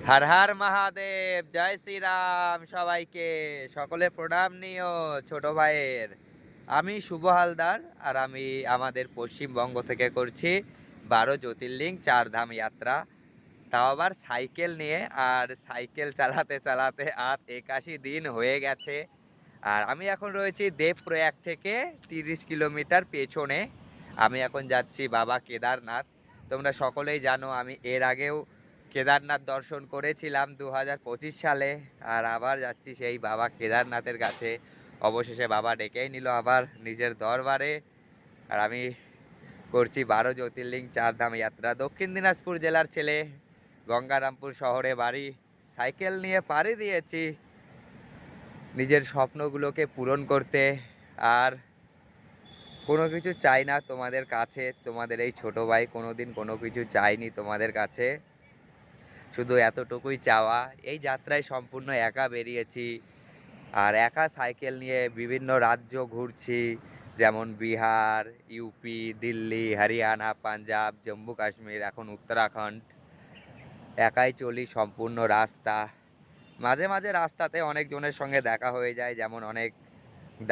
হর হর মহাদেব, জয় শ্রীরাম। সবাইকে সকলে প্রণাম নিও ছোট ভাইয়ের। আমি শুভ হালদার, আর আমি আমাদের পশ্চিমবঙ্গ থেকে করছি 12 জ্যোতির্লিঙ্গ 4 ধাম যাত্রা, তাও আবার সাইকেল নিয়ে। আর সাইকেল চালাতে চালাতে আজ 81 দিন হয়ে গেছে। আর আমি এখন রয়েছি দেবপ্রয়াগ থেকে 30 কিলোমিটার পেছনে। আমি এখন যাচ্ছি বাবা কেদারনাথ। তোমরা সকলেই জানো আমি এর আগেও কেদারনাথ দর্শন করেছিলাম 2025 সালে। আর আবার যাচ্ছি সেই বাবা কেদারনাথের কাছে। অবশেষে বাবা ডেকেই নিল আবার নিজের দরবারে। আর আমি করছি 12 জ্যোতির্লিঙ্গ 4 ধাম যাত্রা। দক্ষিণ দিনাজপুর জেলার ছেলে, গঙ্গারামপুর শহরে বাড়ি। সাইকেল নিয়ে পাড়ি দিয়েছি নিজের স্বপ্নগুলোকে পূরণ করতে। আর কোনো কিছু চাই না তোমাদের কাছে, তোমাদের এই ছোট ভাই কোনোদিন কোনো কিছু চাইনি তোমাদের কাছে। শুধু এতটুকুই চাওয়া, এই যাত্রায় সম্পূর্ণ একা বেরিয়েছি। আর একা সাইকেল নিয়ে বিভিন্ন রাজ্য ঘুরছি, যেমন বিহার, ইউপি, দিল্লি, হরিয়ানা, পাঞ্জাব, জম্মু কাশ্মীর, এখন উত্তরাখণ্ড। একাই চলি সম্পূর্ণ রাস্তা। মাঝে মাঝে রাস্তাতে অনেকজনের সঙ্গে দেখা হয়ে যায়, যেমন অনেক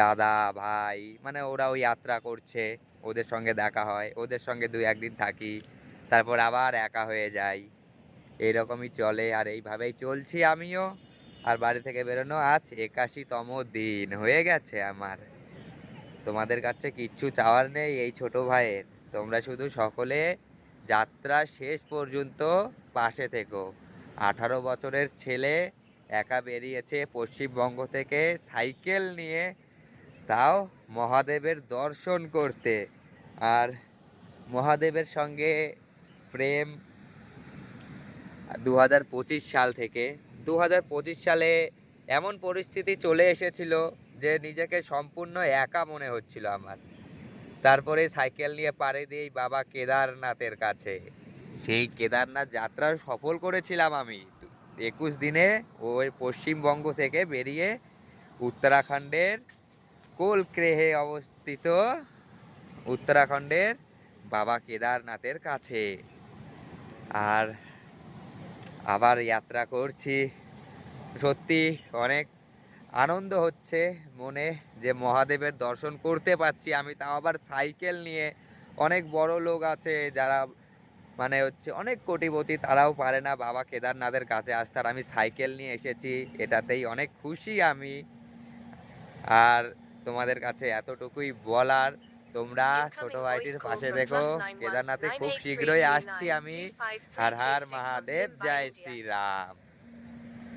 দাদা ভাই, মানে ওরা ওই যাত্রা করছে, ওদের সঙ্গে দেখা হয়, ওদের সঙ্গে 2-1 দিন থাকি, তারপর আবার একা হয়ে যাই। এইরকমই চলে, আর এইভাবেই চলছি আমিও। আর বাড়ি থেকে বেরোনো আজ 81তম দিন হয়ে গেছে আমার। তোমাদের কাছে কিচ্ছু চাওয়ার নেই এই ছোট ভাইয়ের। তোমরা শুধু সকলে যাত্রা শেষ পর্যন্ত পাশে থেকো। 18 বছরের ছেলে একা বেরিয়েছে পশ্চিমবঙ্গ থেকে সাইকেল নিয়ে, তাও মহাদেবের দর্শন করতে। আর মহাদেবের সঙ্গে প্রেম 2025 সাল থেকে। 2025 সালে এমন পরিস্থিতি চলে এসেছিল যে নিজেকে সম্পূর্ণ একা মনে হচ্ছিল আমার। তারপরে সাইকেল নিয়ে পাড়ি দিই বাবা কেদারনাথের কাছে। সেই কেদারনাথ যাত্রা সফল করেছিলাম আমি 21 দিনে। ওই পশ্চিমবঙ্গ থেকে বেরিয়ে উত্তরাখণ্ডের কোলক্রেহে অবস্থিত উত্তরাখণ্ডের বাবা কেদারনাথের কাছে। আর আবার যাত্রা করছি। সত্যি অনেক আনন্দ হচ্ছে মনে যে মহাদেবের দর্শন করতে পারছি আমি, তাও আবার সাইকেল নিয়ে। অনেক বড় লোক আছে যারা মানে হচ্ছে অনেক কোটিপতি, তারাও পারে না বাবা কেদারনাথের কাছে আসতে, আর আমি সাইকেল নিয়ে এসেছি, এটাতেই অনেক খুশি আমি। আর তোমাদের কাছে এতটুকুই বলার, তোমরা ছোট Incoming voice ভাইটির call পাশে from দেখো। +91 কেদারনাথে খুব শীঘ্রই আসছি আমি। Har Har 983292532 from Mahadev, Zimbabwe, Joy India. Shriram.